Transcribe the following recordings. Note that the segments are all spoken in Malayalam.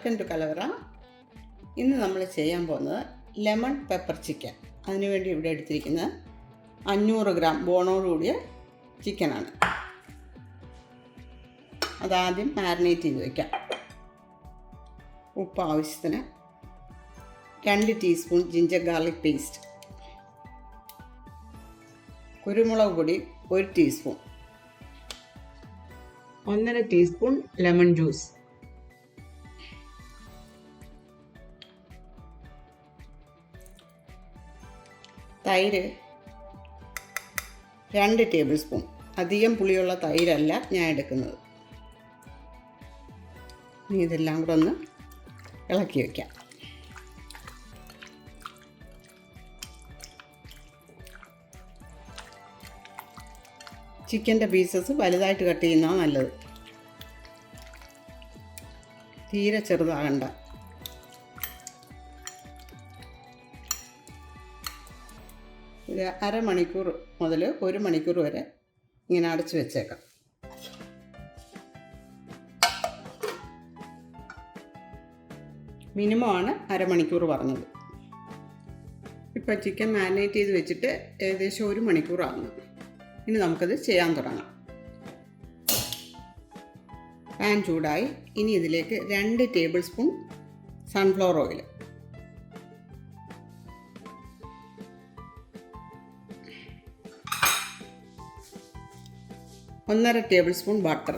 വെൽക്കം ടു കലവറ. ഇന്ന് നമ്മൾ ചെയ്യാൻ പോകുന്നത് ലെമൺ പെപ്പർ ചിക്കൻ. അതിനുവേണ്ടി ഇവിടെ എടുത്തിരിക്കുന്നത് 500 ഗ്രാം ബോണോടുകൂടിയ ചിക്കനാണ്. അതാദ്യം മാരിനേറ്റ് ചെയ്ത് വയ്ക്കാം. ഉപ്പ് ആവശ്യത്തിന്, 2 ടീസ്പൂൺ ജിഞ്ചർ ഗാർലിക് പേസ്റ്റ്, കുരുമുളക് പൊടി 1 ടീസ്പൂൺ, 1.5 ടീസ്പൂൺ ലെമൺ ജ്യൂസ്, തൈര് 2 ടേബിൾ സ്പൂൺ. അധികം പുളിയുള്ള തൈരല്ല ഞാൻ എടുക്കുന്നത്. ഇനി ഇതെല്ലാം കൂടെ ഒന്ന് ഇളക്കി വയ്ക്കാം. ചിക്കൻ്റെ പീസസ് വലുതായിട്ട് കട്ട് ചെയ്യുന്നതാണ് നല്ലത്, തീരെ ചെറുതാകണ്ട. ഇത് അരമണിക്കൂർ മുതൽ 1 മണിക്കൂർ വരെ ഇങ്ങനെ അടച്ചു വെച്ചേക്കാം. മിനിമമാണ് അരമണിക്കൂർ പറഞ്ഞത്. ഇപ്പം ചിക്കൻ മാരിനേറ്റ് ചെയ്ത് വെച്ചിട്ട് ഏകദേശം 1 മണിക്കൂറാകുന്നു. ഇനി നമുക്കത് ചെയ്യാൻ തുടങ്ങാം. പാൻ ചൂടായി. ഇനി ഇതിലേക്ക് 2 table spoon sunflower oil, 1.5 table spoon butter,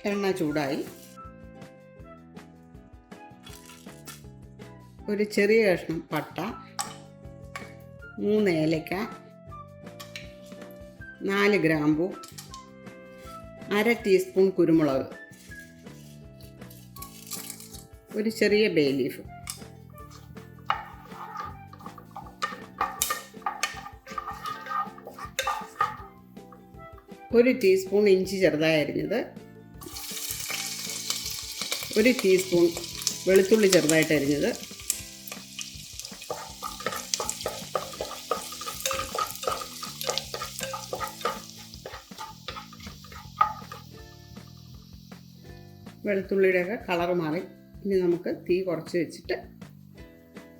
എണ്ണ ചൂടായി. ഒരു ചെറിയ കഷ്ണം പട്ട, 3 ഏലക്ക, 4 ഗ്രാമ്പൂ, 1/2 ടീസ്പൂൺ കുരുമുളക്, ഒരു ചെറിയ ബേ ലീഫ്, ഒരു ടീസ്പൂൺ ഇഞ്ചി ചെറുതായി അരിഞ്ഞത്, 1 ടീസ്പൂൺ വെളുത്തുള്ളി ചെറുതായിട്ട് അരിഞ്ഞത്, വെളുത്തുള്ളിയുടെയൊക്കെ കളർ മാറി. ഇനി നമുക്ക് തീ കുറച്ച് വെച്ചിട്ട്,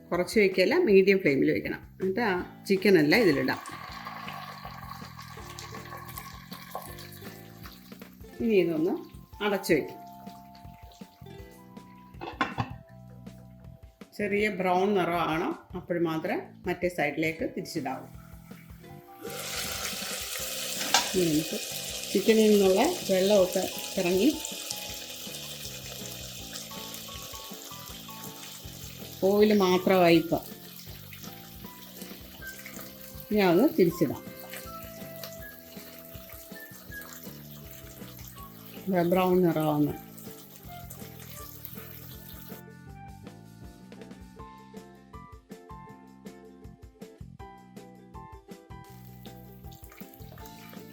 കുറച്ച് വയ്ക്കല്ല, മീഡിയം ഫ്ലെയിമിൽ വയ്ക്കണം. എന്നിട്ട് ആ ചിക്കനെല്ലാം ഇതിലിടാം. ഇനി ഇതൊന്ന് അടച്ചു വയ്ക്കും. ചെറിയ ബ്രൗൺ നിറമാണ്, അപ്പോൾ മാത്രമേ മറ്റേ സൈഡിലേക്ക് തിരിച്ചിടാവൂ. ഇനി നമുക്ക് ചിക്കനിൽ നിന്നുള്ള വെള്ളമൊക്കെ ഇറങ്ങി ഓയിൽ മാത്രമായി. ഇപ്പം ഇനി അത് തിരിച്ചിടാം. ബ്രൗൺ നിറമാണ്.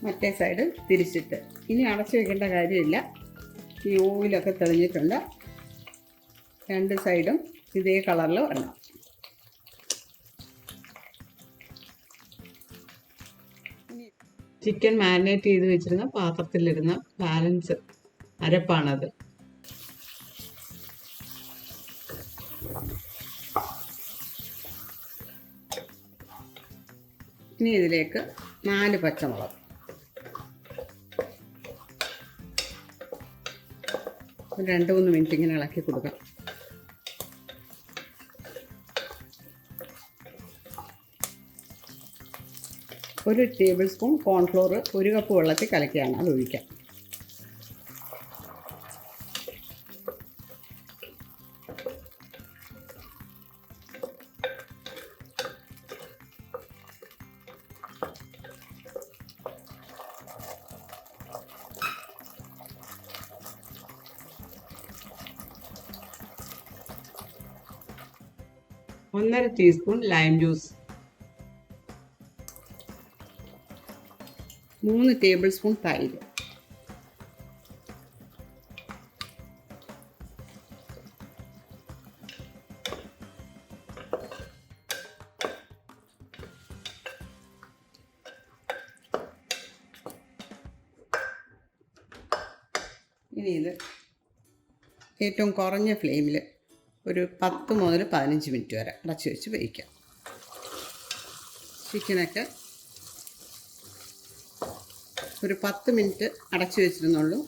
മറ്റേ സൈഡ് തിരിച്ചിട്ട് ഇനി അടച്ചു വെക്കേണ്ട കാര്യമില്ല. ഈ ഓയിലൊക്കെ തെളിഞ്ഞിട്ടുണ്ട്. 2 സൈഡും ഇതേ കളറിൽ വരണം. ചിക്കൻ മാരിനേറ്റ് ചെയ്ത് വെച്ചിരുന്ന പാത്രത്തിലിരുന്ന ബാലൻസ് അരപ്പാണത്. ഇനി ഇതിലേക്ക് 4 പച്ചമുളക്, 2-3 മിനിറ്റ് ഇങ്ങനെ ഇളക്കി കൊടുക്കാം. ഒരു ടേബിൾ സ്പൂൺ കോൺഫ്ലോർ 1 കപ്പ് വെള്ളത്തിൽ കലക്കിയാണ് അത് ഒഴിക്കാം. ഒന്നര teaspoon lime juice, 3 table spoon തൈര്, ഇനി ഇത് ഏറ്റവും കുറഞ്ഞ ഫ്ലെയിമിൽ ഒരു 10 മുതൽ 15 മിനിറ്റ് വരെ അടച്ച് വെച്ച് വേവിക്കാം. ചിക്കനൊക്കെ ഒരു 10 മിനിറ്റ് അടച്ച് വെച്ചിരുന്നുള്ളൂ.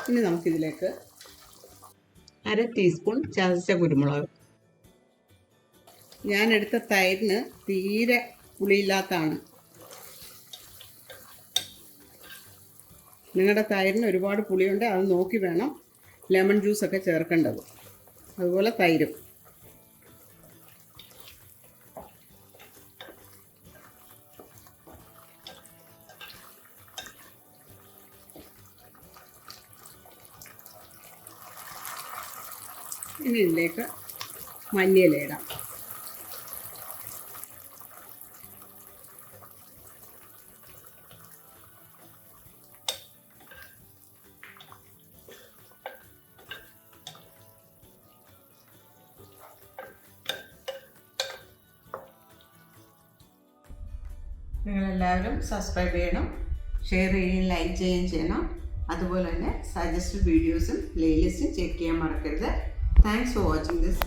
ഇനി നമുക്കിതിലേക്ക് 1/2 ടീസ്പൂൺ ചതച്ച കുരുമുളക്. ഞാനെടുത്ത തൈരിന് തീരെ പുളിയില്ലാത്തതാണ്. നിങ്ങളുടെ തൈരിന് ഒരുപാട് പുളിയുണ്ട്, അത് നോക്കി വേണം ലെമൺ ജ്യൂസൊക്കെ ചേർക്കേണ്ടത്. അതുപോലെ തൈരും. ഇനി ഇതിലേക്ക് മല്ലിയില ഇടാം. നിങ്ങളെല്ലാവരും സബ്സ്ക്രൈബ് ചെയ്യണം, ഷെയർ ചെയ്യുകയും ലൈക്ക് ചെയ്യുകയും ചെയ്യണം. അതുപോലെ തന്നെ സജസ്റ്റഡ് വീഡിയോസും പ്ലേലിസ്റ്റും ചെക്ക് ചെയ്യാൻ മറക്കരുത്. Thanks for watching this.